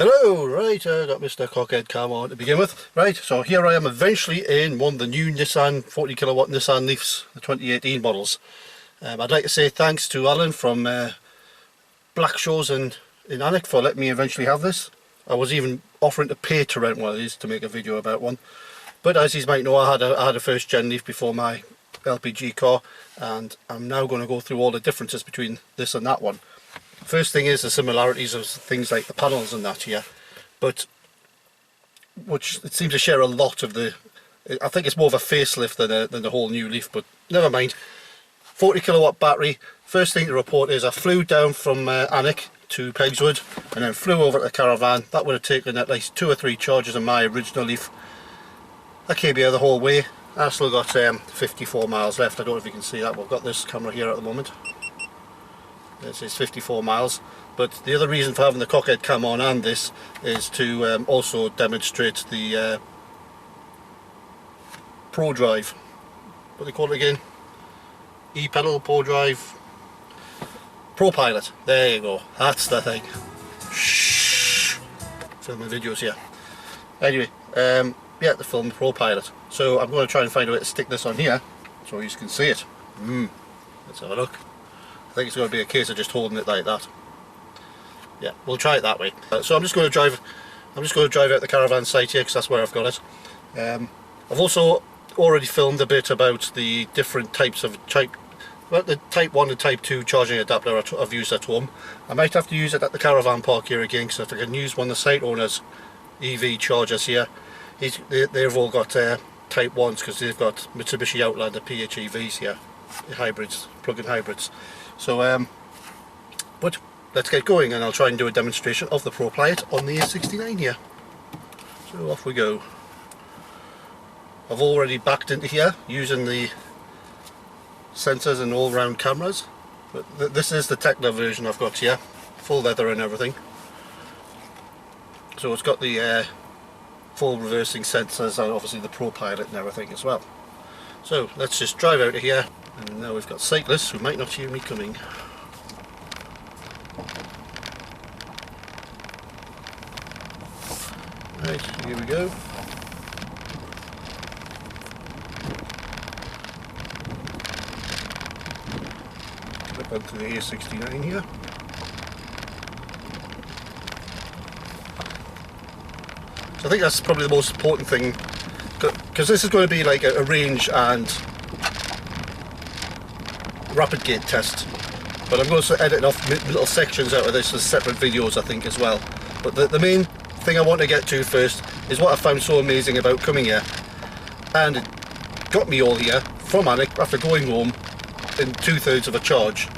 Hello, right, got Mr. Cockhead Cam on to begin with. Right, so here I am eventually in one of the new Nissan 40 kilowatt Nissan Leafs, the 2018 models. I'd like to say thanks to Alan from Blackshaws in Alnwick for letting me eventually have this. I was even offering to pay to rent one of these to make a video about one. But as you might know, I had a first gen Leaf before my LPG car, and I'm now going to go through all the differences between this and that one. First thing is the similarities of things like the panels and that here, but which it seems to share a lot of the. I think it's more of a facelift than the whole new Leaf, but never mind. 40 kilowatt battery. First thing to report is I flew down from Alnwick to Pegswood and then flew over to the caravan. That would have taken at least 2 or 3 charges of my original Leaf. I came here the whole way. I still got 54 miles left. I don't know if you can see that. We've got this camera here at the moment. This is 54 miles, but the other reason for having the Cockhead Cam on and this is to also demonstrate the Pro Drive. What do they call it again? E-pedal, Pro Drive, ProPilot. There you go. That's the thing. Shh. Filming videos here. Anyway, yeah, the film ProPilot. So I'm going to try and find a way to stick this on here so you can see it. Let's have a look. I think it's going to be a case of just holding it like that. Yeah, we'll try it that way. So I'm just going to drive out the caravan site here because that's where I've got it. I've also already filmed a bit about the different types of the type 1 and type 2 charging adapter I've used at home. I might have to use it at the caravan park here again, because if I can use one of the site owners' EV chargers here, they've all got type 1s because they've got Mitsubishi Outlander PHEVs here, hybrids, plug-in hybrids. So, but let's get going, and I'll try and do a demonstration of the ProPilot on the A69 here. So off we go. I've already backed into here using the sensors and all-round cameras, but this is the Techno version I've got here, full leather and everything. So it's got the full reversing sensors and obviously the ProPilot and everything as well. So let's just drive out of here, and now we've got cyclists who might not hear me coming. Right, here we go. Up onto the A69 here. So I think that's probably the most important thing, because this is going to be like a range and rapid gate test, but I'm going to edit off little sections out of this as separate videos I think as well. But the main thing I want to get to first is what I found so amazing about coming here, and it got me all here from Alnwick after going home in 2/3 of a charge,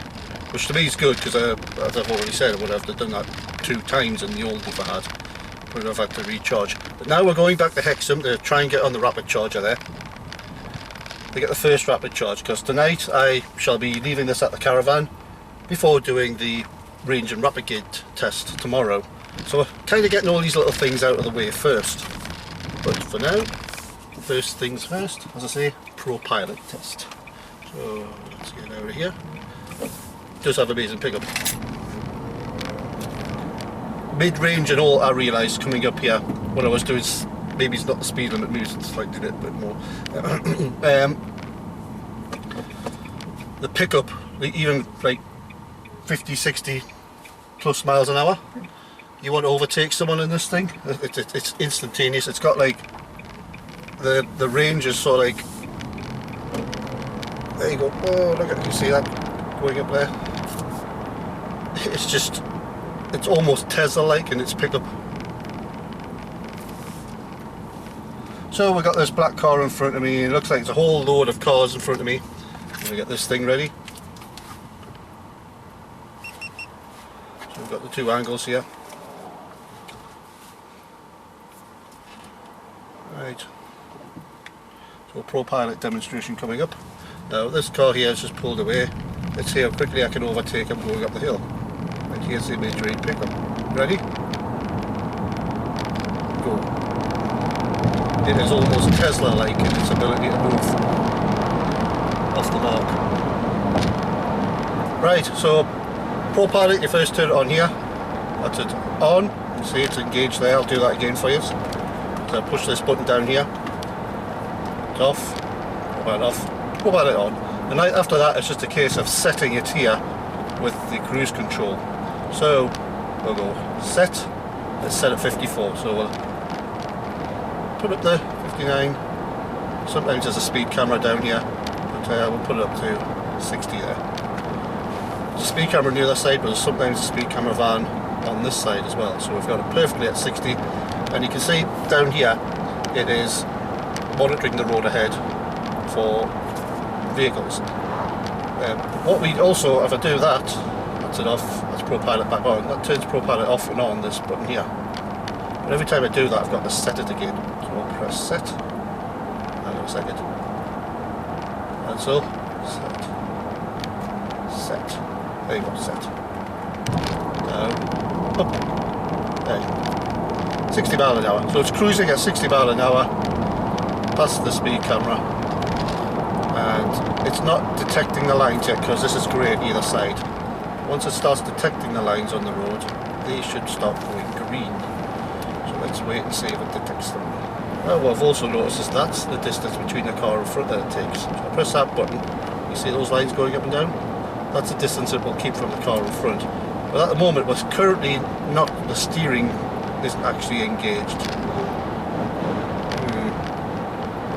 which to me is good because as I've already said, I would have done that 2 times in the old Leaf I had. Would have had to recharge. But now we're going back to Hexham to try and get on the rapid charger there. To get the first rapid charge, because tonight I shall be leaving this at the caravan before doing the range and rapid gate test tomorrow. So we're kind of getting all these little things out of the way first. But for now, first things first, as I say, ProPilot test. So let's get out of here. Does have amazing pickup. Mid-range and all, I realised coming up here when I was doing, maybe it's not the speed limit, maybe it's slightly a little bit more. The pickup, even like 50, 60 plus miles an hour, you want to overtake someone in this thing, it's instantaneous. It's got like, the range is so like, there you go, oh look at, you see that going up there? It's just, it's almost Tesla-like in its pickup. So we've got this black car in front of me. It looks like it's a whole load of cars in front of me. I'm going to get this thing ready. So we've got the 2 angles here. Right. So ProPilot demonstration coming up. Now this car here has just pulled away. Let's see how quickly I can overtake him going up the hill. And here's the mid-range pickup. Ready? Go. It is almost Tesla-like in its ability to move off the mark. Right, so ProPilot, you first turn it on here. That's it on. You see it's engaged there. I'll do that again for you. So I push this button down here. It's off. ProPilot off. ProPilot on. And after that, it's just a case of setting it here with the cruise control. So we'll go set. Let's set at 54. So we'll put up the 59. Sometimes there's a speed camera down here, but we'll put it up to 60 there. There's a speed camera on the other side, but there's sometimes a speed camera van on this side as well. So we've got it perfectly at 60, and you can see down here it is monitoring the road ahead for vehicles. What we also, if I do that, that's it off, that's ProPilot back on, that turns ProPilot off and on, this button here. But every time I do that, I've got to set it again. So I'll press set. Hang on a second. And so, set. There you go, set. Down, up, there. 60 miles an hour. So it's cruising at 60 miles an hour. That's the speed camera. And it's not detecting the lines yet because this is grey on either side. Once it starts detecting the lines on the road, they should start going green. So let's wait and see if it detects them. Well, what I've also noticed is that's the distance between the car in front that it takes. So I press that button, you see those lines going up and down? That's the distance it will keep from the car in front. But at the moment, what's currently not, the steering isn't actually engaged.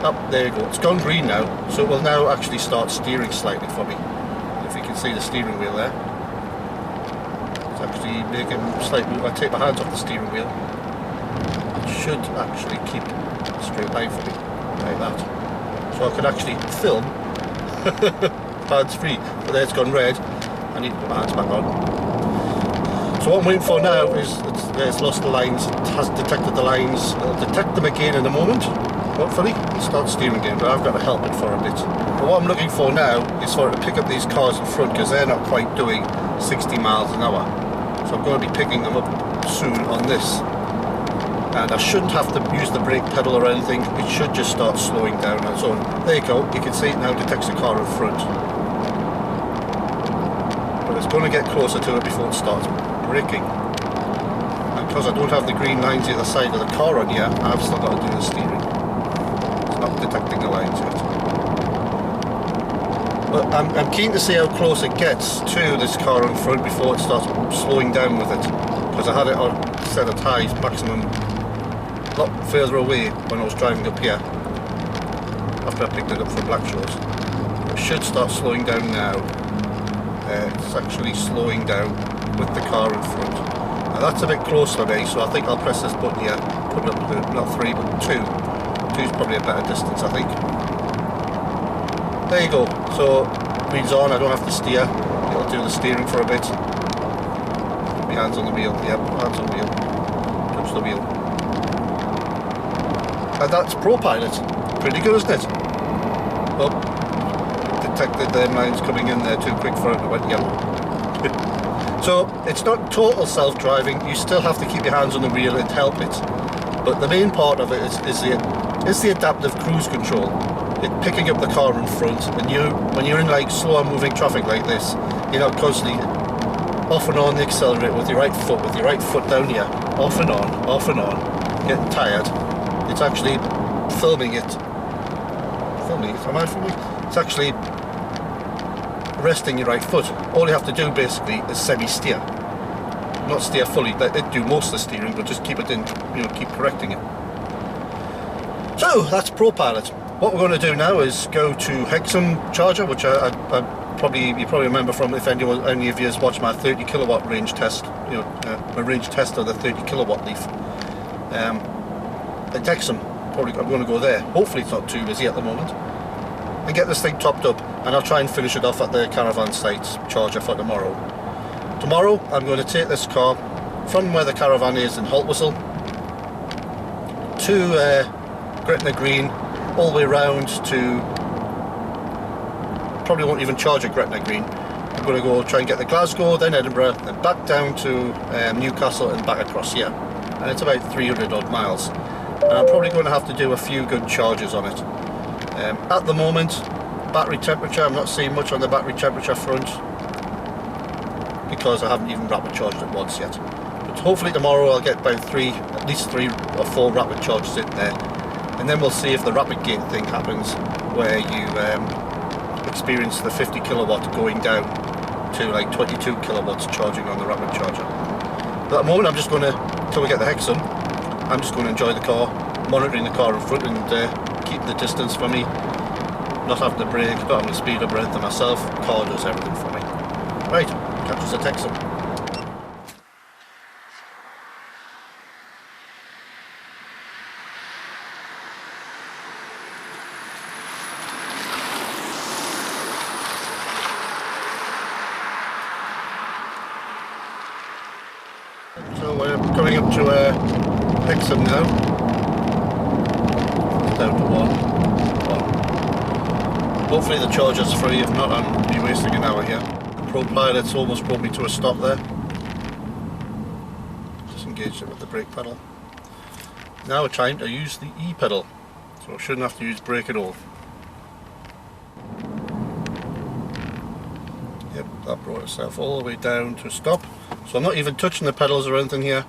Up, there you go, it's gone green now, so it will now actually start steering slightly for me. If you can see the steering wheel there. It's actually making a slight move. I take my hands off the steering wheel. It should actually keep a straight line for me, like that. So I can actually film hands free, but there it's gone red. I need to put my hands back on. So what I'm waiting for now is it's lost the lines, it has detected the lines, it'll detect them again in a moment, hopefully, and start steering again, but I've got to help it for a bit. But what I'm looking for now is for it to pick up these cars in front, because they're not quite doing 60 miles an hour. So I'm going to be picking them up soon on this. And I shouldn't have to use the brake pedal or anything, it should just start slowing down on its own. There you go, you can see it now detects the car in front. But it's going to get closer to it before it starts braking. And because I don't have the green lines either side of the car on here, I've still got to do the steering. It's not detecting the lines yet. But I'm keen to see how close it gets to this car in front before it starts slowing down with it. Because I had it on set at high, maximum, a lot further away when I was driving up here. After I picked it up from Blackshaw's. It should start slowing down now. It's actually slowing down with the car in front. Now that's a bit close for me, so I think I'll press this button here, put it up to, not 3 but 2. 2 is probably a better distance, I think. There you go, so green's on, I don't have to steer, it'll do the steering for a bit. My hands on the wheel, yep, hands on the wheel, touch the wheel. And that's ProPilot, pretty good isn't it? Well, detected the lines coming in there too quick for it, it went yellow. So it's not total self-driving, you still have to keep your hands on the wheel and help it. But the main part of it is the adaptive cruise control. It picking up the car in front, and when you're in like slower moving traffic like this, you're not constantly off and on the accelerator with your right foot down here, off and on, getting tired. It's actually filming it. Filming it, am I filming? It's actually resting your right foot. All you have to do basically is semi-steer. Not steer fully, let it do most of the steering, but just keep it in, keep correcting it. So that's ProPilot. What we're going to do now is go to Hexham charger, which you probably remember from if any of you has watched my 30 kilowatt range test, my range test of the 30 kilowatt Leaf. At Hexham, I'm going to go there. Hopefully it's not too busy at the moment. And get this thing topped up, and I'll try and finish it off at the caravan site charger for tomorrow. Tomorrow I'm going to take this car from where the caravan is in Haltwhistle to Gretna Green, all the way round to, probably won't even charge at Gretna Green. I'm going to go try and get to Glasgow, then Edinburgh, then back down to Newcastle and back across here. And it's about 300 odd miles. And I'm probably going to have to do a few good charges on it. At the moment, battery temperature, I'm not seeing much on the battery temperature front because I haven't even rapid charged it once yet. But hopefully tomorrow I'll get about at least 3 or 4 rapid charges in there, and then we'll see if the rapid gate thing happens, where you experience the 50 kilowatt going down to like 22 kilowatts charging on the rapid charger. But at the moment I'm just going to, until we get the hex on, I'm just going to enjoy the car, monitoring the car in front and keeping the distance for me, not having to brake, not having to speed up or anything myself. The car does everything for me. Right, catch us at Hexham. So we're coming up to Hexham now. It's down to 1. Hopefully the charger's free, if not I'll be wasting an hour here. The ProPilot's almost brought me to a stop there. Just engaged it with the brake pedal. Now it's time to use the E pedal, so I shouldn't have to use brake at all. Yep, that brought itself all the way down to a stop. So I'm not even touching the pedals or anything here.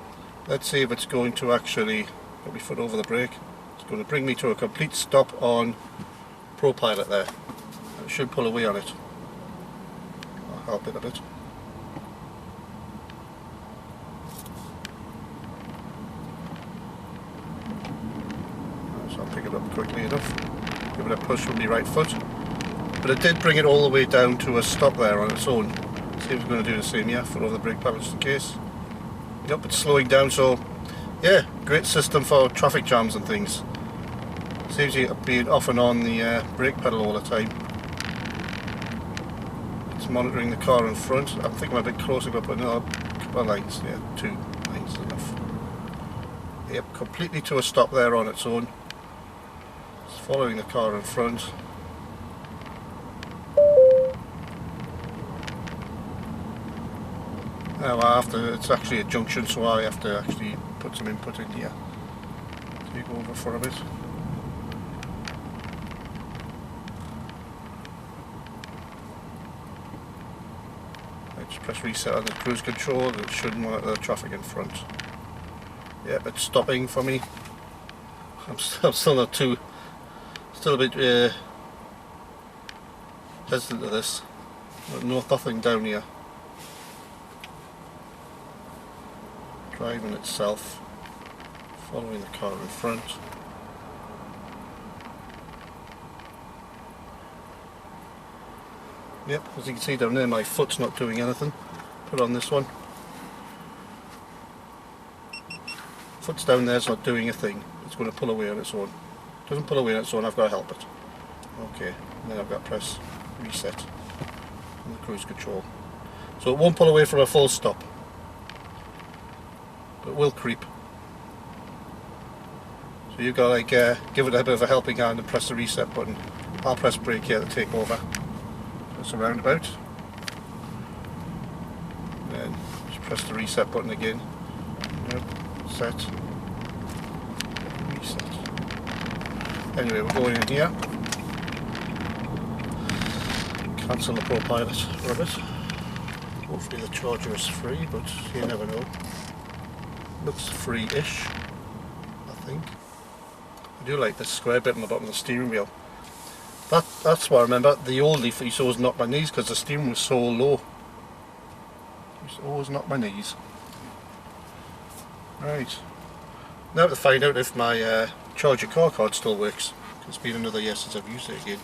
Let's see if it's going to actually put my foot over the brake. It's going to bring me to a complete stop on ProPilot there. It should pull away on it. I'll help it a bit. So I'll pick it up quickly enough. Give it a push with my right foot. But it did bring it all the way down to a stop there on its own. See if it's going to do the same here, foot over the brake pedal just in case. Yep, it's slowing down, so yeah, great system for traffic jams and things. Seems to be off and on the brake pedal all the time. It's monitoring the car in front. I think I'm a bit closer up, but another couple of lines. Yeah, 2 lines is enough. Yep, completely to a stop there on its own. It's following the car in front. Now it's actually a junction, so I have to actually put some input in here. Take over for a bit. Just press reset on the cruise control, and it should monitor the traffic in front. Yeah, it's stopping for me. I'm still not still a bit hesitant to this. Nothing down here. Driving itself, following the car in front. Yep, as you can see down there, my foot's not doing anything. Put on this one. Foot's down there, it's not doing a thing. It's going to pull away on its own. It doesn't pull away on its own, I've got to help it. Okay, and then I've got to press reset on the cruise control. So it won't pull away from a full stop. But it will creep. So you've got to like give it a bit of a helping hand and press the reset button. I'll press brake here to take over. Press a roundabout. And then just press the reset button again. Yep. Set. Reset. Anyway, we're going in here. Cancel the ProPilot for a bit. Hopefully the charger is free, but you never know. Looks free-ish, I think. I do like this square bit on the bottom of the steering wheel. That's what I remember. The old Leaf used to always knock my knees because the steering was so low. It used to always knock my knees. Right. Now to find out if my charger car card still works. It's been another year since I've used it again.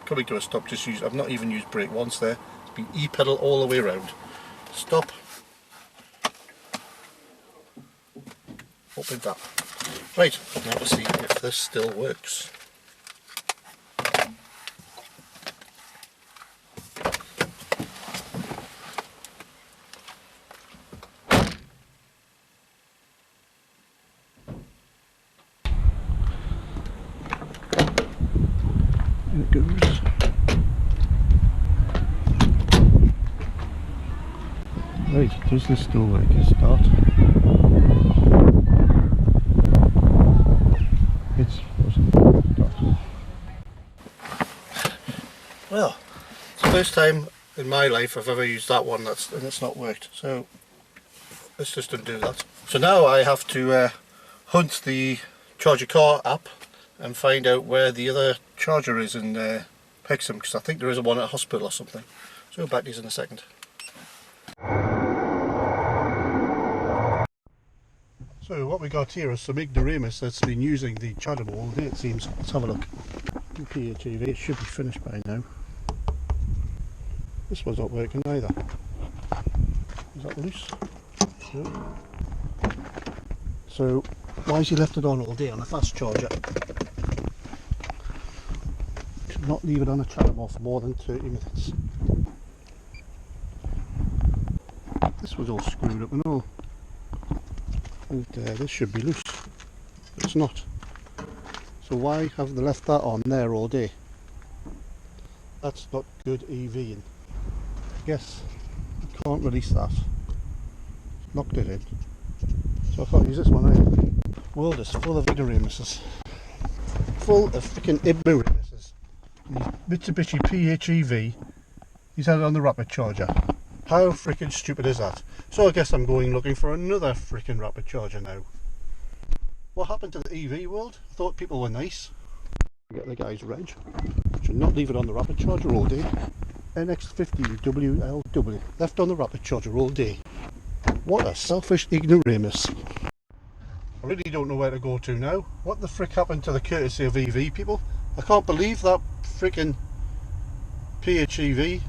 Coming to a stop, I've not even used brake once there. It's been E-pedal all the way around. Stop. Open that. Right, now to see if this still works. In it goes. Right, does this still work? Start. It's frozen. Well, so First time in my life I've ever used that one and it's not worked. So let's just undo that. So now I have to hunt the Charge Your Car app and find out where the other charger is in Hexham, because I think there is one at a hospital or something. So back to these in a second. So what we got here is some ignoramus that's been using the charger all day, it seems. Let's have a look. PHEV, it should be finished by now. This one's not working either. Is that loose? No. So why has he left it on all day on a fast charger? Should not leave it on a charger for more than 30 minutes. This was all screwed up and all. And this should be loose, but it's not. So why have they left that on there all day? That's not good EVing. Yes, I can't release that. Locked it in. So I can't use this one either. World is full of ignoramuses. Full of freaking ignoramuses. Mitsubishi PHEV, he's had it on the rapid charger. How freaking stupid is that? So I guess I'm going looking for another freaking rapid charger now. What happened to the EV world? I thought people were nice. Get the guy's reg. Should not leave it on the rapid charger all day. NX50 WLW. Left on the rapid charger all day. What a selfish ignoramus. I really don't know where to go to now. What the frick happened to the courtesy of EV people? I can't believe that freaking PHEV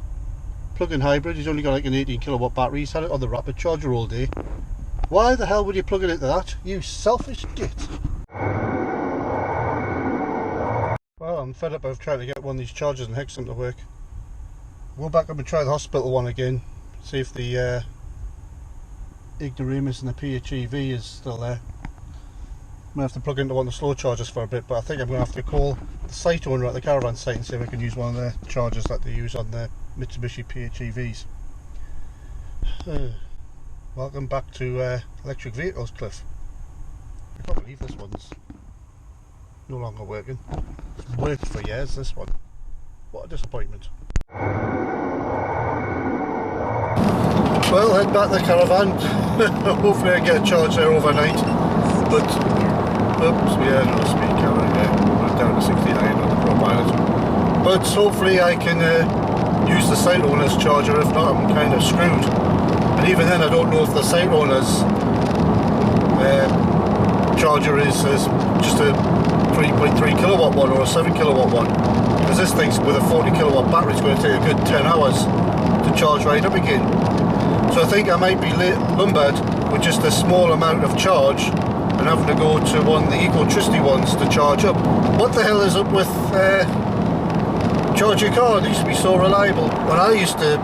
plug-in hybrid, he's only got like an 18 kilowatt battery, he's had it on the rapid charger all day. Why the hell would you plug it into that? You selfish git. Well, I'm fed up of trying to get one of these chargers in Hexham to work. We'll back up and try the hospital one again, see if the ignoramus in the PHEV is still there. I'm going to have to plug into one of the slow chargers for a bit, but I think I'm going to have to call the site owner at the caravan site and see if I can use one of the chargers that they use on the Mitsubishi PHEVs. Welcome back to electric vehicles, Cliff. I can't believe this one's no longer working. It's worked for years, this one. What a disappointment. Well, head back to the caravan. Hopefully I get a charge there overnight. But, oops, yeah, no speed camera, yeah. We're down to 69 on the ProPilot. But hopefully I can use the site owner's charger. If not, I'm kind of screwed. And even then, I don't know if the site owner's charger is just a 3.3 kilowatt one or a 7 kilowatt one. Because this thing's with a 40 kilowatt battery, it's going to take a good 10 hours to charge right up again. So I think I might be lumbered with just a small amount of charge and having to go to one of the eco-tricity ones to charge up. What the hell is up with Charge Your Car? It used to be so reliable. When I used to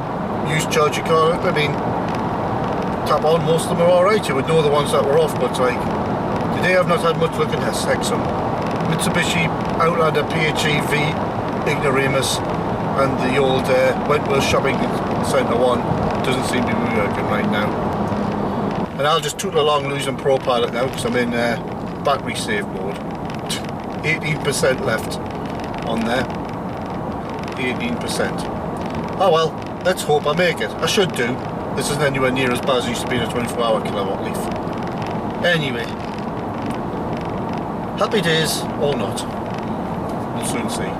use Charge Your Car, I mean, tap on, most of them are alright. You would know the ones that were off, but like, today I've not had much luck in Hexham. Mitsubishi Outlander PHEV, ignoramus, and the old Wentworth Shopping Centre one doesn't seem to be working right now. And I'll just tootle along losing ProPilot now because I'm in battery save mode. 18% left on there. 18%. Oh well, let's hope I make it. I should do. This isn't anywhere near as bad as it used to be in a 24-hour kilowatt Leaf. Anyway, happy days or not. We'll soon see.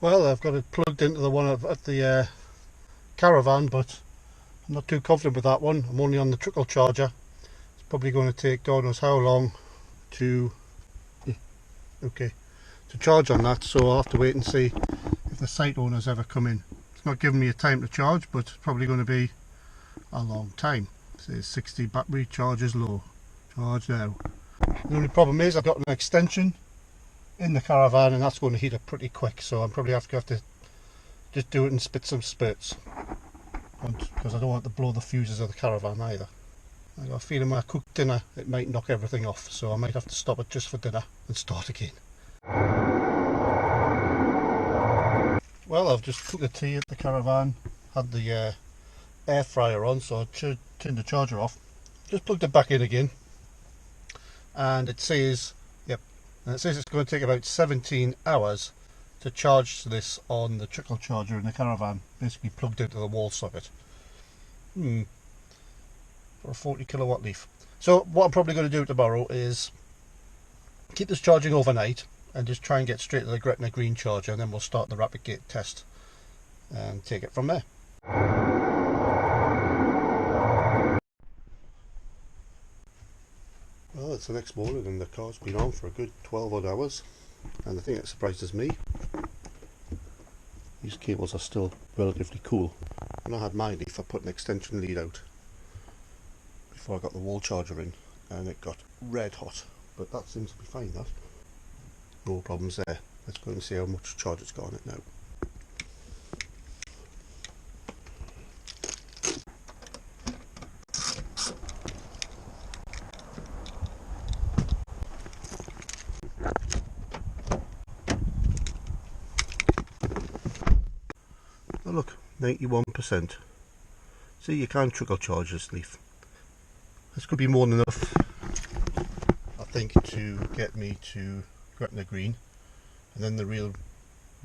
Well, I've got it plugged into the one at the caravan, but I'm not too confident with that one. I'm only on the trickle charger. It's probably going to take God knows how long to charge on that, so I'll have to wait and see if the site owners ever come in. It's not giving me a time to charge, but it's probably going to be a long time. It says 60 battery charges low. Charge now. The only problem is I've got an extension in the caravan and that's going to heat up pretty quick, so I'm probably have to just do it in spits and spurts, because I don't want to blow the fuses of the caravan either. I got a feeling when I cook dinner it might knock everything off, so I might have to stop it just for dinner and start again. Well, I've just cooked the tea at the caravan, had the air fryer on, so I turned the charger off, just plugged it back in again, and it says, yep, and it says it's going to take about 17 hours to charge this on the trickle charger in the caravan, basically plugged into the wall socket. For a 40 kilowatt Leaf. So what I'm probably going to do tomorrow is keep this charging overnight and just try and get straight to the Gretna Green charger, and then we'll start the rapid gate test and take it from there. Well, it's the next morning and the car's been on for a good 12 odd hours, and the thing that surprises me, these cables are still relatively cool. When I had my Leaf, I put an extension lead out before I got the wall charger in, and it got red hot, but that seems to be fine. That no problems there. Let's go and see how much charge it's got on it now. Oh look, 91%. See, you can trickle charge this Leaf. This could be more than enough, I think, to get me to Gretna Green, and then the real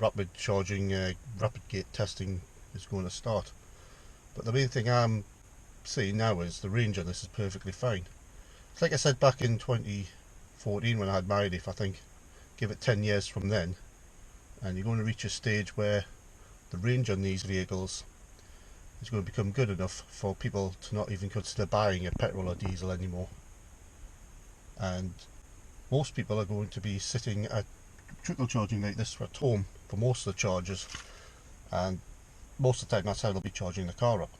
rapid charging, rapid gate testing is going to start. But the main thing I'm seeing now is the range on this is perfectly fine. It's like I said back in 2014 when I had my Leaf, I think, give it 10 years from then, and you're going to reach a stage where the range on these vehicles is going to become good enough for people to not even consider buying a petrol or diesel anymore. And most people are going to be sitting at trickle charging like this at home for most of the charges, and most of the time that's how they'll be charging the car up.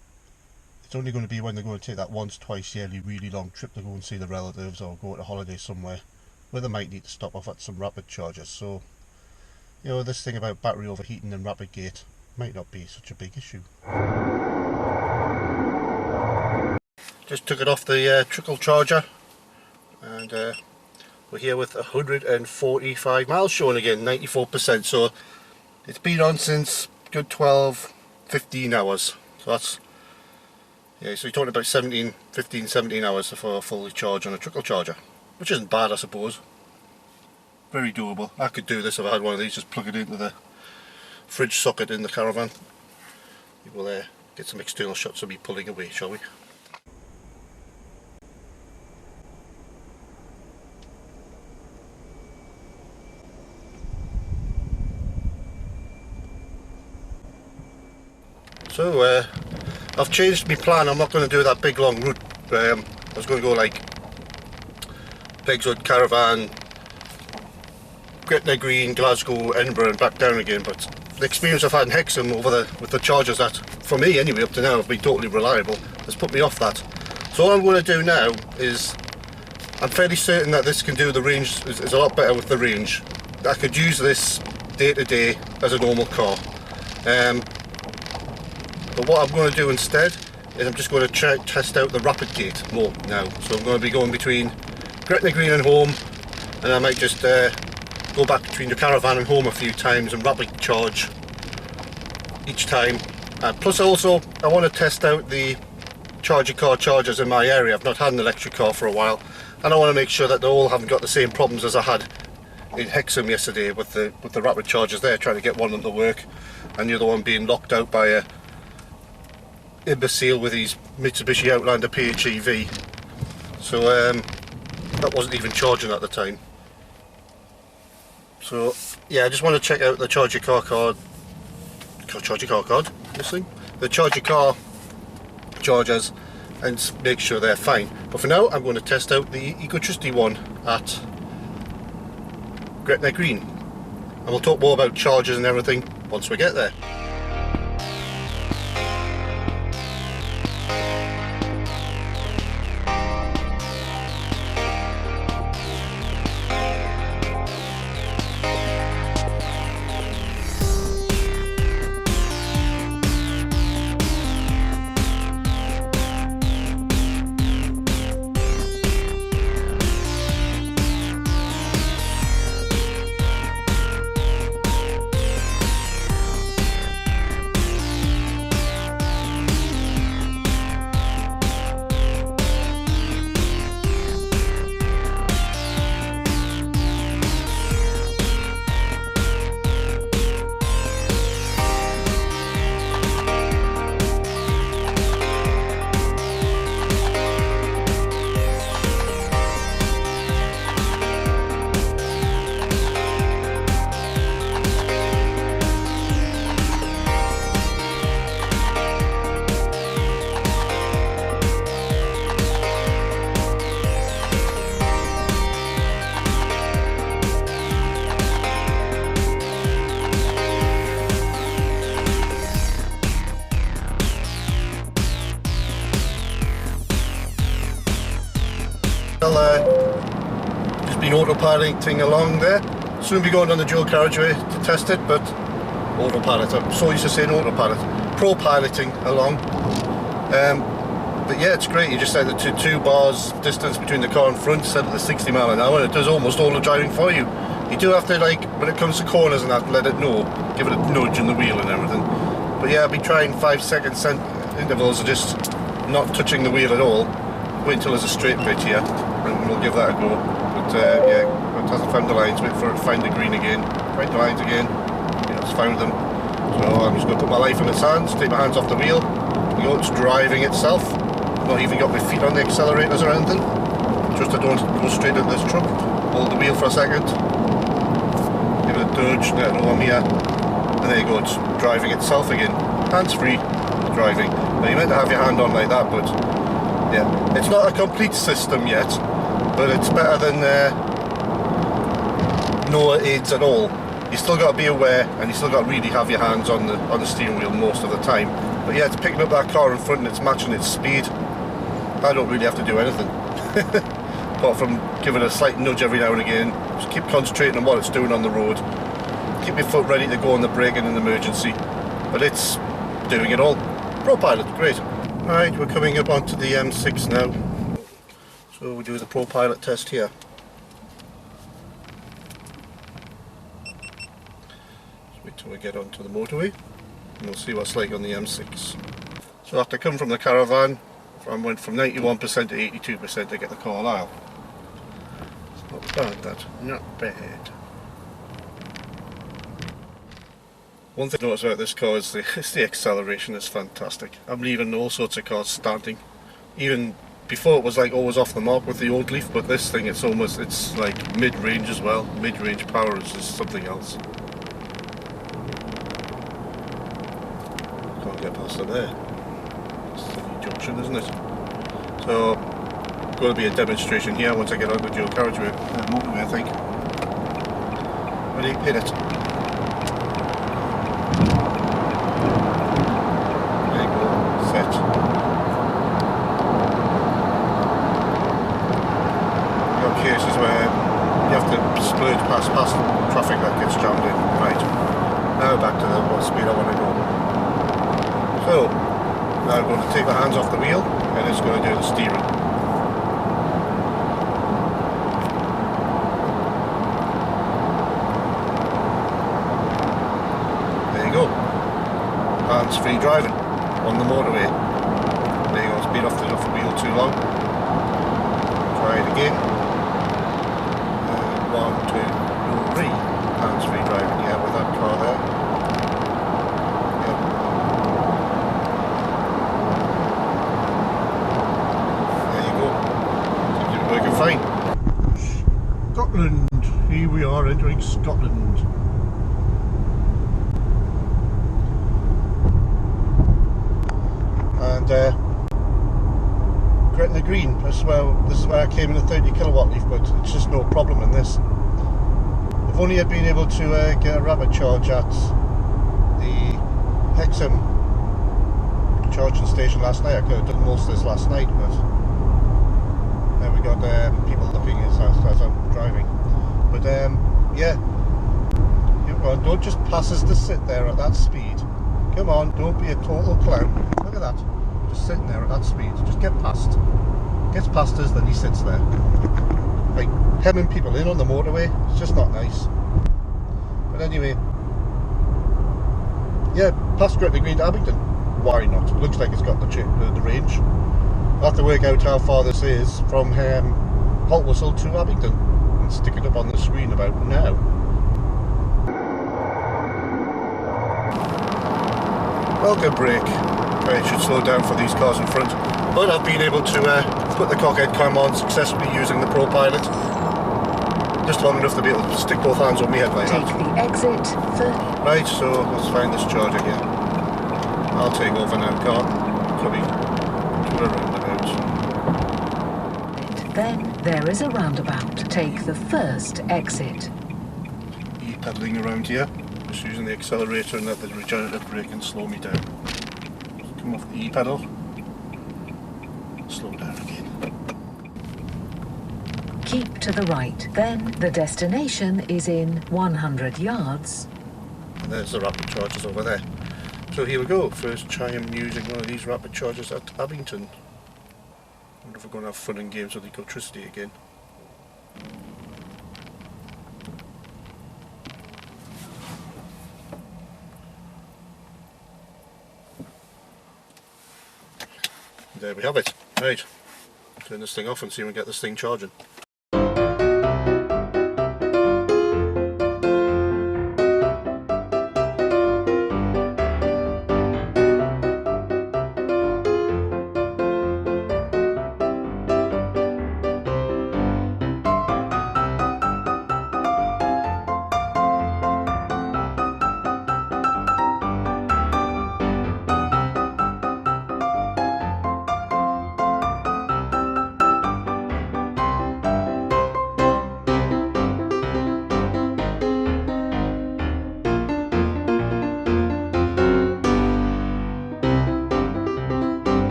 It's only going to be when they're going to take that once, twice yearly really long trip to go and see the relatives or go on a holiday somewhere where they might need to stop off at some rapid chargers. So, you know, this thing about battery overheating and rapid gate might not be such a big issue. Just took it off the trickle charger, and we're here with 145 miles showing again, 94%. So it's been on since good 12-15 hours. So that's, yeah, so you're talking about 17 hours for a fully charge on a trickle charger, which isn't bad, I suppose. Very doable. I could do this if I had one of these, just plug it into the fridge socket in the caravan. We will get some external shots of me pulling away, shall we? So I've changed my plan. I'm not going to do that big long route. I was going to go like Pegswood Caravan, Gretna Green, Glasgow, Edinburgh and back down again, but the experience I've had in Hexham with the chargers, that, for me anyway, up to now have been totally reliable, has put me off that. So all I'm going to do now is, I'm fairly certain that this can do the range, is a lot better with the range. I could use this day to day as a normal car. But what I'm going to do instead is I'm just going to test out the rapid gate more now. So I'm going to be going between Gretna Green and home, and I might just go back between the caravan and home a few times and rapid charge each time. Plus also I want to test out the charge your car chargers in my area. I've not had an electric car for a while, and I want to make sure that they all haven't got the same problems as I had in Hexham yesterday with the rapid chargers there, trying to get one of them to work and the other one being locked out by a imbecile with his Mitsubishi Outlander PHEV. So that wasn't even charging at the time. So yeah, I just want to check out the charge your car card, this thing, the charge your car chargers, and make sure they're fine. But for now I'm going to test out the Ecotricity one at Gretna Green, and we'll talk more about chargers and everything once we get there. autopiloting along there. Soon be going on the dual carriageway to test it, but autopilot. I'm so used to saying autopilot. ProPiloting along. But yeah, it's great. You just set it to 2 bars distance between the car in front, set it to 60 mile an hour, and it does almost all the driving for you. You do have to, like, when it comes to corners and that, let it know, give it a nudge in the wheel and everything. But yeah, I'll be trying 5-second intervals of just not touching the wheel at all. Wait until there's a straight bit here, and we'll give that a go. But yeah, it hasn't found the lines. Wait for it to find the green again. Find the lines again. Yeah, it's found them. So I'm just going to put my life in its hands, take my hands off the wheel. You know, it's driving itself. Not even got my feet on the accelerators or anything. Just I don't go straight into this truck. Hold the wheel for a second. Give it a nudge, let it know I'm here. And there you go, it's driving itself again. Hands-free driving. Now you meant to have your hand on like that, but yeah. It's not a complete system yet, but it's better than no aids at all. You still got to be aware, and you still got to really have your hands on the steering wheel most of the time. But yeah, it's picking up that car in front and it's matching its speed. I don't really have to do anything apart from giving it a slight nudge every now and again. Just keep concentrating on what it's doing on the road. Keep your foot ready to go on the brake in an emergency. But it's doing it all. ProPilot, great. Right, we're coming up onto the M6 now. So we do the ProPilot test here. Just wait till we get onto the motorway and we'll see what it's like on the M6. So after coming from the caravan, I went from 91% to 82% to get the Carlisle. It's not bad, that. Not bad. One thing I noticed about this car is the acceleration is fantastic. I'm leaving all sorts of cars standing. Even before it was like always off the mark with the old Leaf, but this thing it's like mid-range as well. Mid-range power is just something else. Can't get past it there. Junction, isn't it? So, going to be a demonstration here once I get on the dual carriageway, motorway, I think. Ready, hit it. There you go, set. You've got cases where you have to splurge past traffic that gets jammed in. Right, now back to what speed I want to go. So, now I'm going to take my hands off the wheel and it's going to do the steering. There you go. Hands-free driving on the motorway. There you go, speed off the wheel too long. Try it again. 1, 2, 3. Hands-free driving, yeah, with that car there. Fine. Scotland. Here we are entering Scotland. And Gretna Green. This is where I came in a 30 kilowatt Leaf, but it's just no problem in this. If only I'd been able to get a rapid charge at the Hexham charging station last night. I could have done most of this last night, but we got people looking as I'm driving. But yeah, come on, don't just pass us to sit there at that speed. Come on, don't be a total clown. Look at that, just sitting there at that speed. Just get past. Gets past us, then he sits there. Like hemming people in on the motorway. It's just not nice. But anyway, yeah, past Gretna Green to Abingdon. Why not? It looks like it's got the range. I'll have to work out how far this is from Haltwhistle to Abingdon and stick it up on the screen about now. Well, good brake. It should slow down for these cars in front. But I've been able to put the cockhead cam on successfully using the ProPilot. Just long enough to be able to stick both hands on my headlight. Take the exit for... Right, so let's find this charger here. I'll take over now, car. Coming to a roundabout. Then there is a roundabout. Take the first exit. E-pedaling around here. Just using the accelerator and let the regenerative braking slow me down. Come off the E-pedal. Slow down again. keep to the right. Then the destination is in 100 yards. And there's the rapid chargers over there. So here we go, first try I'm using one of these rapid chargers at Abington. Wonder if we're going to have fun and games with electricity again. There we have it. Right, turn this thing off and see if we can get this thing charging.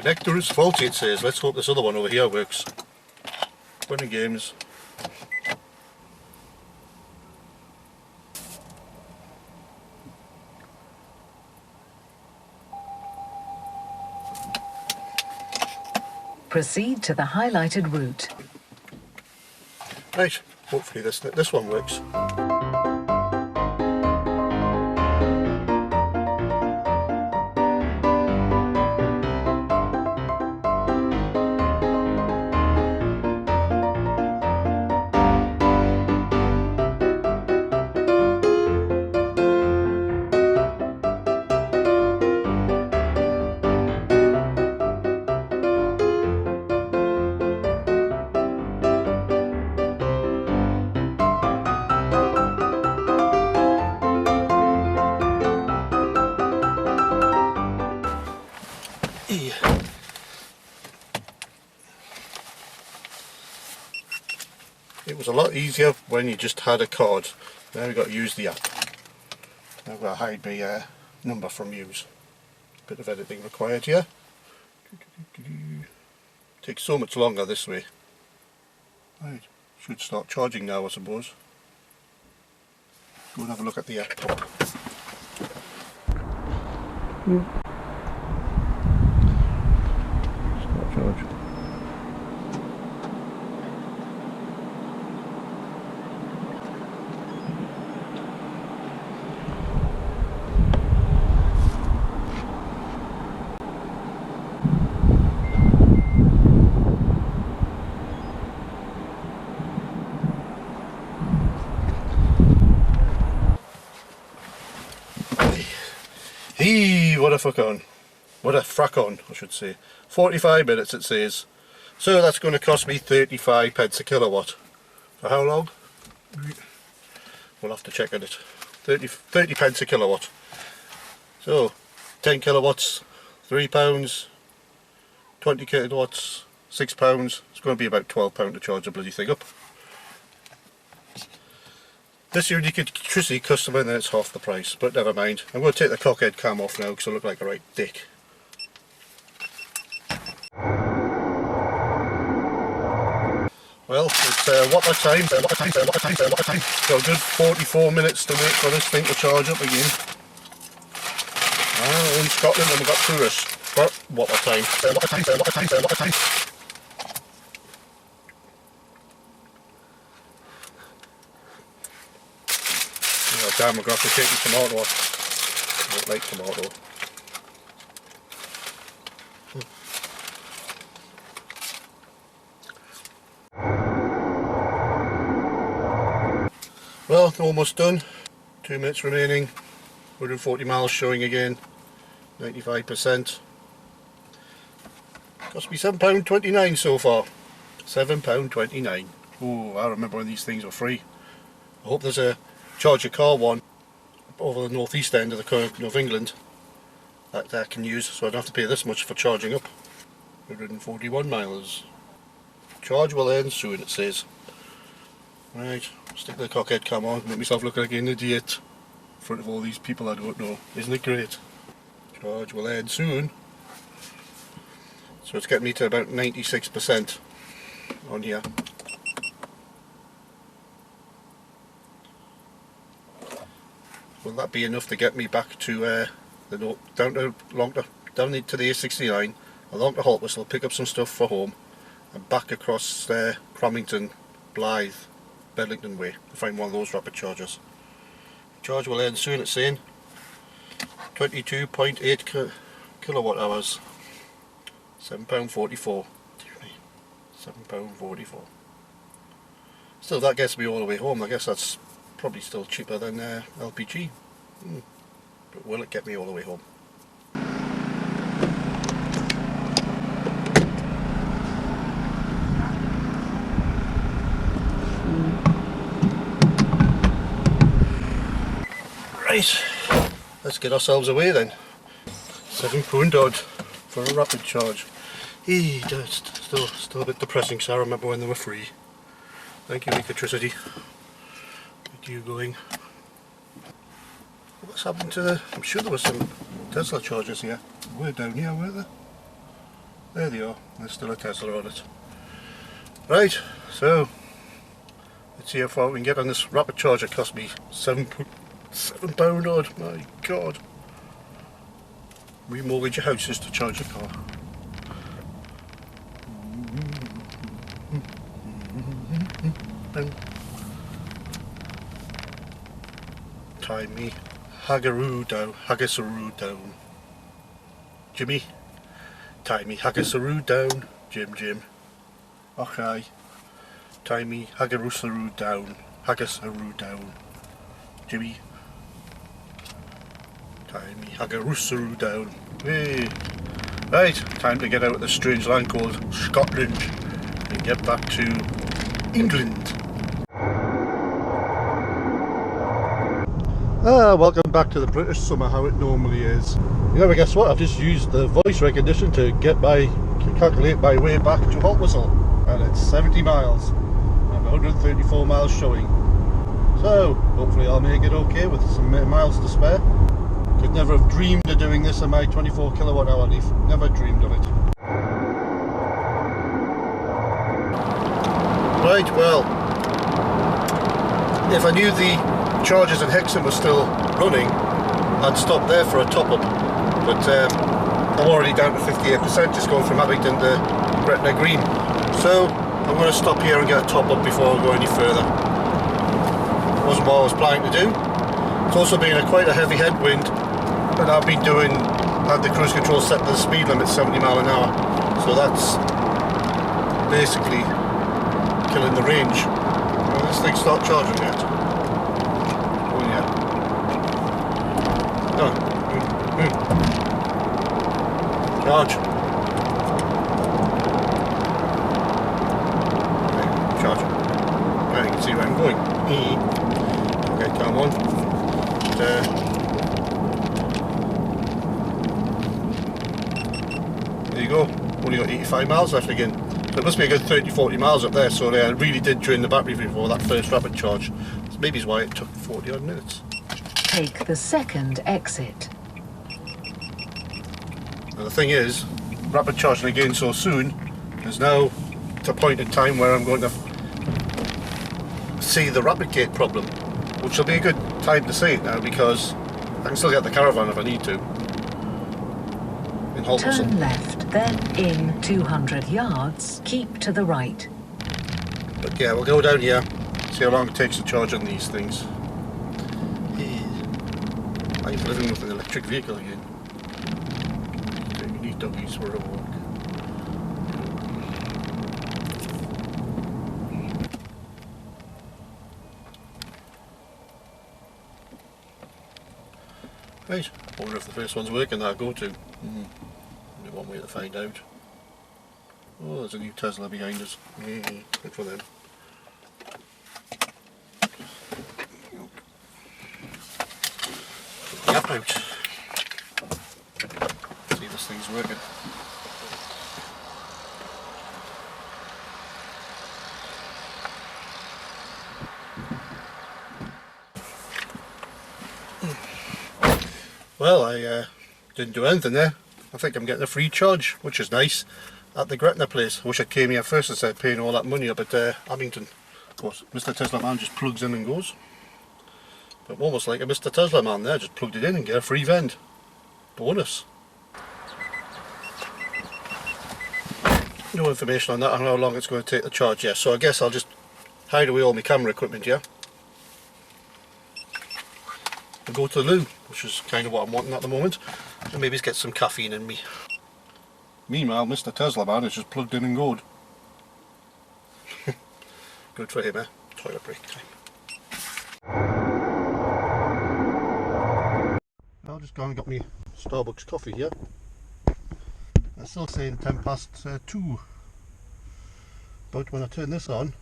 Connector is faulty, it says. Let's hope this other one over here works. Fun and games. Proceed to the highlighted route. Right, hopefully this one works. It was a lot easier when you just had a card. Now we've got to use the app. Now I've got to hide my number from use. Bit of editing required here. Takes so much longer this way. Right, should start charging now I suppose. Go and have a look at the app top. Start charge. What a fuck on. What a frack on, I should say. 45 minutes it says. So that's going to cost me 35 pence a kilowatt. For how long? We'll have to check on it. 30 pence a kilowatt. So 10 kilowatts, £3. 20 kilowatts, £6. It's going to be about £12 to charge the bloody thing up. This unique electricity customer, and then it's half the price, but never mind. I'm going to take the cockhead cam off now because I look like a right dick. Well, it's what a time. Got a good 44 minutes to wait for this thing to charge up again. Ah, in Scotland and we've got tourists. But what a time. Oh, damn, we're going to have to take the tomato off. I don't like tomato. Well, almost done. 2 minutes remaining. 140 miles showing again. 95%. Cost me £7.29 so far. £7.29. Oh, I remember when these things were free. I hope there's a charge your car one over the northeast end of of England that I can use, so I don't have to pay this much for charging up. 141 miles. Charge will end soon, it says. Right, stick the cockhead cam on, make myself look like an idiot in front of all these people I don't know. Isn't it great? Charge will end soon. So it's getting me to about 96% on here. Will that be enough to get me back to down to the A69, along to Haltwhistle, pick up some stuff for home, and back across Cromington, Blythe, Bedlington way to find one of those rapid chargers. Charge will end soon, it's saying 22.8 kilowatt hours, £7.44. £7.44. Still, that gets me all the way home. I guess that's probably still cheaper than LPG. But will it get me all the way home? Right, let's get ourselves away then. £7 odd for a rapid charge. Still a bit depressing, because I remember when they were free. Thank you, electricity. Get you going. What's happened to the... I'm sure there were some Tesla chargers here. Way down here, were they? There they are. There's still a Tesla on it. Right, so let's see how far we can get on this rapid charge. It cost me £7 odd. My God. Remortgage your house just to charge your car. Time me Hagaroo down. Jimmy. Tie me Hagasaroo down. Jim. Okay. Tie me Hagaroo down. Jimmy. Tie me Hagaroo down. Hey. Right, time to get out of this strange land called Scotland and get back to England. Welcome back to the British summer, how it normally is. You know, guess what? I've just used the voice recognition to calculate my way back to Haltwhistle, and it's 70 miles and 134 miles showing. So hopefully I'll make it okay with some miles to spare. Could never have dreamed of doing this on my 24 kilowatt hour Leaf. Never dreamed of it. Right, well, if I knew the chargers in Hexham were still running, I'd stop there for a top-up, but I'm already down to 58%, just going from Abingdon to Gretna Green, so I'm going to stop here and get a top-up before I go any further. Wasn't what I was planning to do. It's also been quite a heavy headwind, and I've had the cruise control set to the speed limit 70 mile an hour, so that's basically killing the range. Will this thing start charging yet? Charge. Okay, charge. Now you can see where I'm going. Okay, come on. There you go. Only got 85 miles left again. So it must be a good 30-40 miles up there, so I really did drain the battery before that first rapid charge. So maybe is why it took 40 odd minutes. Take the second exit. And the thing is, rapid charging again so soon is now at a point in time where I'm going to see the rapid gate problem, which will be a good time to see it now, because I can still get the caravan if I need to. In Haltwhistle. Turn left, then in 200 yards, keep to the right. But yeah, we'll go down here, see how long it takes to charge on these things. I'm living with an electric vehicle again. Taking these doggies for a walk. Right, I wonder if the first one's working that I go to. Only one way to find out. Oh, there's a new Tesla behind us. Good for them. Gap out. See if this thing's working. Well, I didn't do anything there. I think I'm getting a free charge, which is nice. at the Gretna place. I wish I came here first instead of paying all that money up at Abington. Of course, Mr. Tesla Man just plugs in and goes. But almost like a Mr. Tesla Man there, just plugged it in and get a free vend. Bonus. No information on that and how long it's going to take to charge yet, so I guess I'll just hide away all my camera equipment here and go to the loo, which is kind of what I'm wanting at the moment, and maybe get some caffeine in me. Meanwhile, Mr. Tesla Man is just plugged in and good. Good for him, eh? Toilet break time. I've just gone and got me Starbucks coffee here. It's still saying 10 past 2, but when I turn this on, it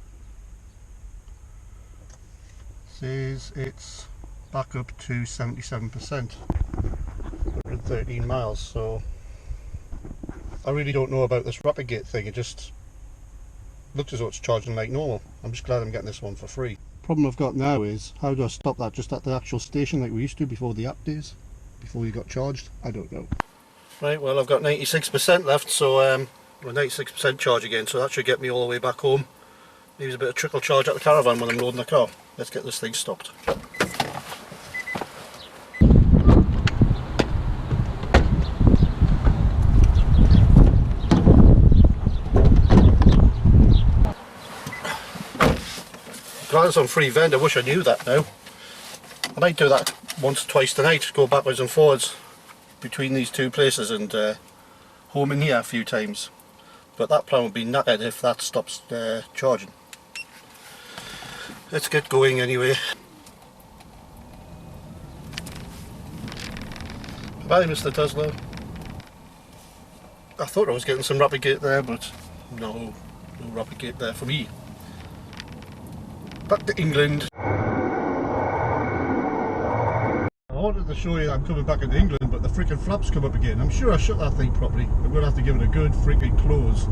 says it's back up to 77%, 113 miles, so I really don't know about this rapid gate thing. It just looks as though it's charging like normal. I'm just glad I'm getting this one for free. Problem I've got now is, how do I stop that just at the actual station like we used to before the app days? Before you got charged? I don't know. Right, well I've got 96% left, so we're 96% charge again, so that should get me all the way back home. Maybe a bit of trickle charge at the caravan when I'm loading the car. Let's get this thing stopped. Glad it's on free vend. I wish I knew that now. I might do that once or twice tonight, go backwards and forwards between these two places and home in here a few times. But that plan would be knackered if that stops charging. Let's get going anyway. Bye Mr. Tesla. I thought I was getting some rapid gate there, but no rapid gate there for me. Back to England. I wanted to show you that I'm coming back into England, but the freaking flaps come up again. I'm sure I shut that thing properly. I'm going to have to give it a good freaking close.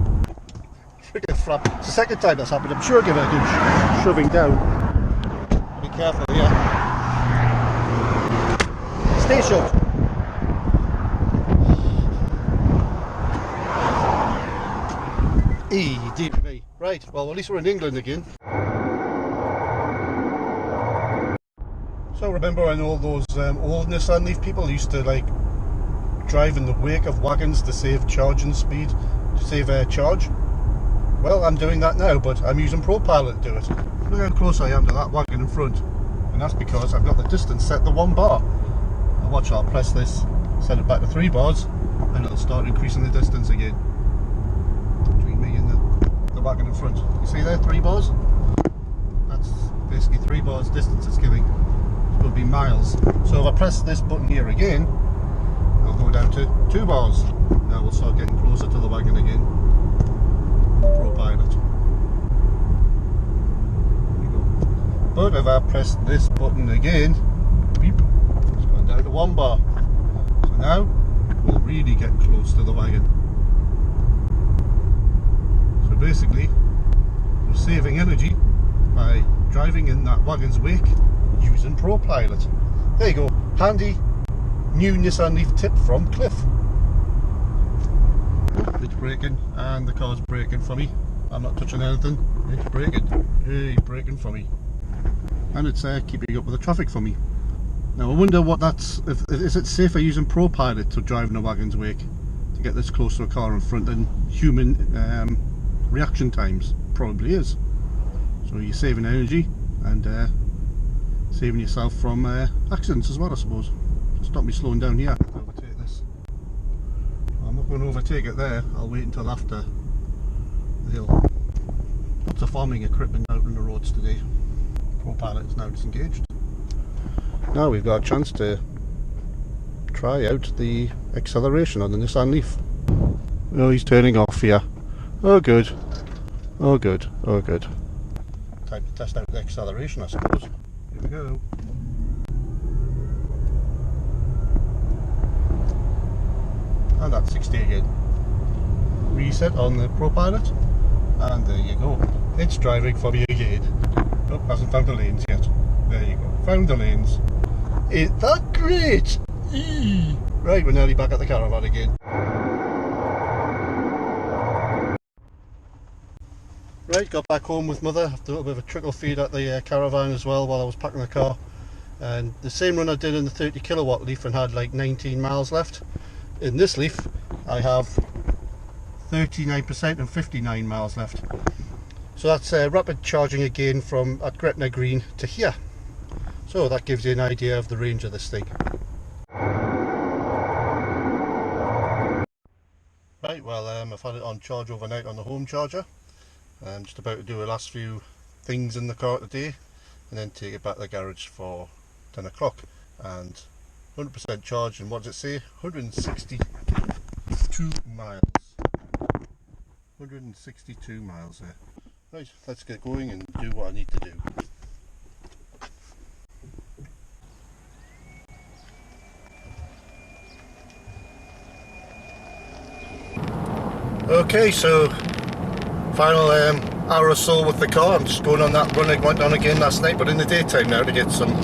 Freaking flap. It's the second time that's happened. I'm sure I'll give it a good shoving down. Be careful here. Stay shut. Dear me. Right, well at least we're in England again. So remember when all those old Nissan Leaf people used to like drive in the wake of wagons to save charging speed, to save charge? Well, I'm doing that now, but I'm using ProPilot to do it. Look how close I am to that wagon in front, and that's because I've got the distance set to 1 bar. Now watch, I'll press this, set it back to 3 bars, and it'll start increasing the distance again between me and the wagon in front. You see there, 3 bars? That's basically 3 bars distance it's giving. Will be miles. So if I press this button here again, I'll go down to 2 bars. Now we'll start getting closer to the wagon again. ProPilot. There you go. But if I press this button again, beep, it's gone down to 1 bar. So now we'll really get close to the wagon. So basically, we're saving energy by driving in that wagon's wake using ProPilot. There you go, handy new Nissan Leaf tip from Cliff. It's braking and the car's braking for me. I'm not touching anything, it's braking. Hey, braking for me. And it's keeping up with the traffic for me. Now I wonder what that's, is it safer using ProPilot to drive in a wagon's wake to get this close to a car in front than human reaction times? Probably is. So you're saving energy and saving yourself from accidents as well, I suppose. So stop me slowing down here. Overtake this. I'm not going to overtake it there. I'll wait until after the hill. Lots of farming equipment out on the roads today. ProPilot is now disengaged. Now we've got a chance to try out the acceleration on the Nissan Leaf. Oh, he's turning off here. Oh good. Oh good. Oh good. Time to test out the acceleration, I suppose. Here we go. And that's 60 again. Reset on the ProPilot, and there you go. It's driving for me again. Oh, hasn't found the lanes yet. There you go. Found the lanes. Ain't that great? Eee. Right, we're nearly back at the caravan again. Right, got back home with mother after a little bit of a trickle feed at the caravan as well while I was packing the car, and the same run I did in the 30 kilowatt Leaf and had like 19 miles left. In this Leaf I have 39% and 59 miles left. So that's rapid charging again from at Gretna Green to here. So that gives you an idea of the range of this thing. Right, well I've had it on charge overnight on the home charger. I'm just about to do the last few things in the car today and then take it back to the garage for 10 o'clock. And 100% charge, and what does it say? 162 miles. 162 miles there. Right, let's get going and do what I need to do. Okay, so final hour or so with the car. I'm just going on that run I went on again last night, but in the daytime now, to get some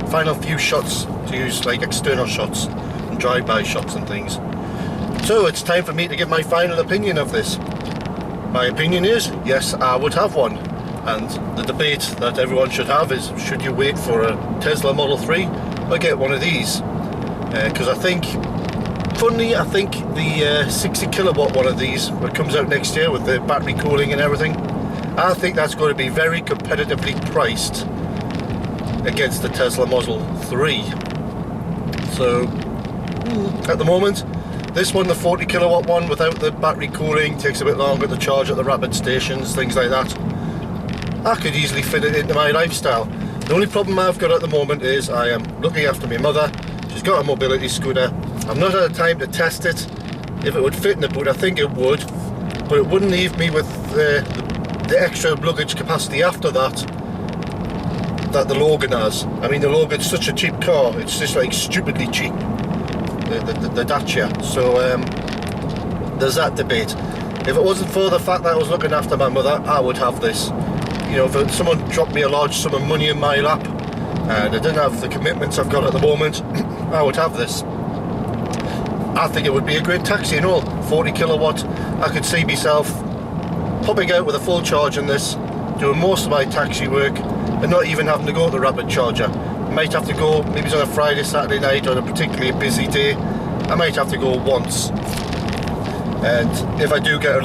final few shots, to use like external shots and drive-by shots and things. So it's time for me to give my final opinion of this. My opinion is, yes, I would have one. And the debate that everyone should have is, should you wait for a Tesla Model 3 or get one of these? Because I think the 60 kilowatt one of these, that comes out next year with the battery cooling and everything, I think that's going to be very competitively priced against the Tesla Model 3. So at the moment, this one, the 40 kilowatt one without the battery cooling, takes a bit longer to charge at the rapid stations, things like that. I could easily fit it into my lifestyle. The only problem I've got at the moment is I am looking after my mother. She's got a mobility scooter. I've not had time to test it. If it would fit in the boot, I think it would, but it wouldn't leave me with the extra luggage capacity after that the Logan has. I mean, the Logan's such a cheap car, it's just like stupidly cheap, the Dacia. So there's that debate. If it wasn't for the fact that I was looking after my mother, I would have this. You know, if someone dropped me a large sum of money in my lap and I didn't have the commitments I've got at the moment, I would have this. I think it would be a great taxi and all. 40 kilowatt, I could see myself popping out with a full charge in this, doing most of my taxi work and not even having to go to the rapid charger. I might have to go, maybe it's on a Friday, Saturday night on a particularly busy day, I might have to go once. And if I do get a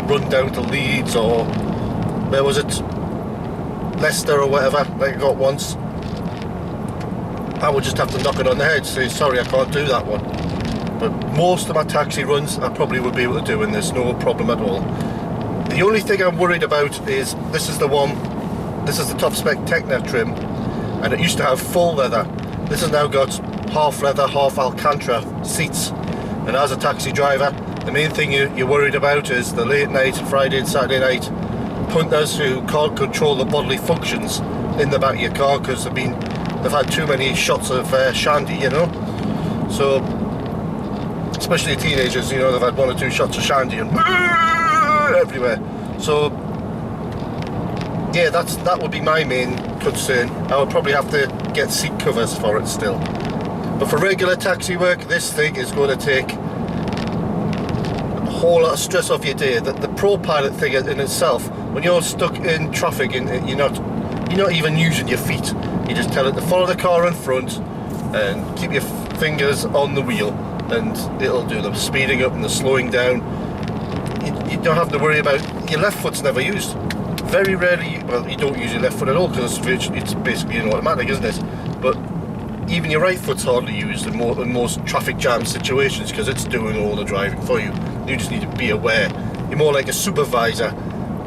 run down to Leeds, or where was it, Leicester or whatever, like I got once, I would just have to knock it on the head, say sorry, I can't do that one. But most of my taxi runs I probably would be able to do, and there's no problem at all. The only thing I'm worried about is this is the top spec Tecna trim, and it used to have full leather. This has now got half leather, half Alcantara seats, and as a taxi driver, the main thing you're worried about is the late night, Friday and Saturday night punters who can't control the bodily functions in the back of your car because they've had too many shots of shandy, you know. So especially teenagers, you know, they've had 1 or 2 shots of shandy and everywhere. So yeah, that would be my main concern. I would probably have to get seat covers for it still. But for regular taxi work, this thing is going to take a whole lot of stress off your day. The ProPilot thing in itself, when you're stuck in traffic and you're not even using your feet, you just tell it to follow the car in front and keep your fingers on the wheel, and it'll do the speeding up and the slowing down. You don't have to worry about your left foot's never used. Very rarely, well, you don't use your left foot at all because it's basically an automatic, isn't it? But even your right foot's hardly used in most traffic jam situations because it's doing all the driving for you. You just need to be aware. You're more like a supervisor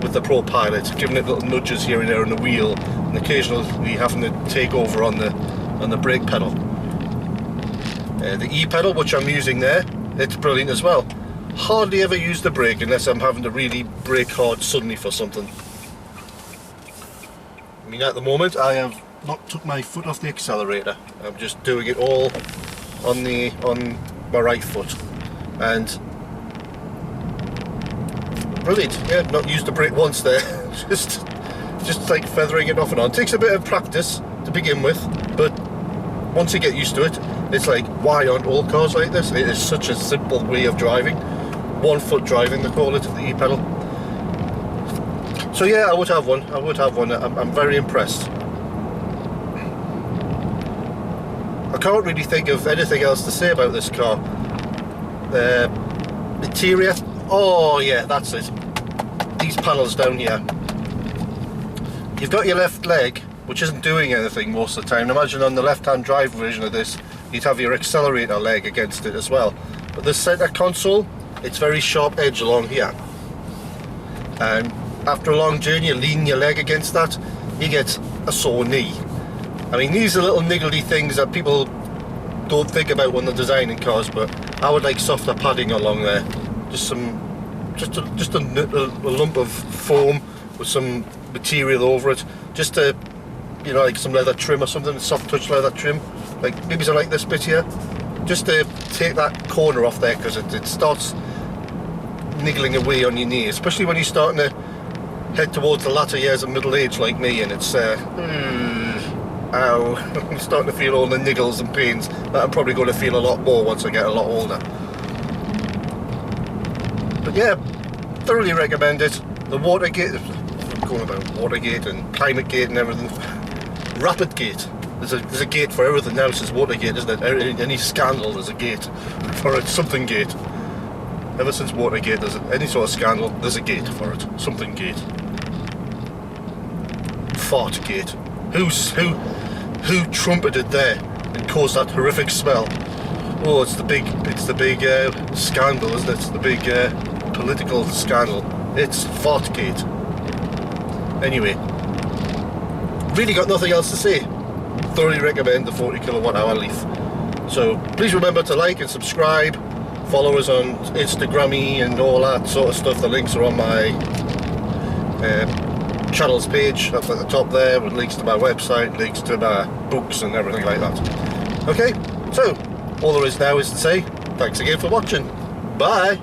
with the ProPilot, giving it little nudges here and there on the wheel, and occasionally having to take over on the brake pedal. The E-pedal, which I'm using there, it's brilliant as well. Hardly ever use the brake unless I'm having to really brake hard suddenly for something. I mean, at the moment I have not took my foot off the accelerator. I'm just doing it all on my right foot, and brilliant. Yeah, not used the brake once there. just like feathering it off and on. Takes a bit of practice to begin with, but once you get used to it, it's like, why aren't all cars like this? It is such a simple way of driving. 1 foot driving, they call it, the E-pedal. So yeah, I would have one. I would have one. I'm very impressed. I can't really think of anything else to say about this car. The interior. Oh yeah, that's it. These panels down here. You've got your left leg, which isn't doing anything most of the time. Imagine on the left-hand drive version of this, you'd have your accelerator leg against it as well. But the centre console, it's very sharp edge along here. And after a long journey, you lean your leg against that, you get a sore knee. I mean, these are little niggly things that people don't think about when they're designing cars, but I would like softer padding along there. Just a lump of foam with some material over it, just to, you know, like some leather trim or something, soft touch leather trim, like maybe something like this bit here, just to take that corner off there, because it starts niggling away on your knee, especially when you're starting to head towards the latter years of middle age like me, and it's ow, I'm starting to feel all the niggles and pains that I'm probably going to feel a lot more once I get a lot older. But yeah, thoroughly recommend it. The Watergate, I'm going about Watergate and Climate Gate and everything. Rapid Gate. There's a gate for everything now. It's Watergate, isn't it? Any scandal, there's a gate for it. Something gate. Ever since Watergate, there's any sort of scandal, there's a gate for it. Something gate. Fart Gate. Who trumpeted there and caused that horrific smell? Oh, it's the big scandal, isn't it? It's the big political scandal. It's Fartgate. Anyway, really got nothing else to say. Thoroughly recommend the 40 kilowatt hour Leaf. So please remember to like and subscribe. Follow us on Instagrammy and all that sort of stuff. The links are on my channels page up at the top there, with links to my website, links to my books and everything like that. Okay, so all there is now is to say thanks again for watching. Bye.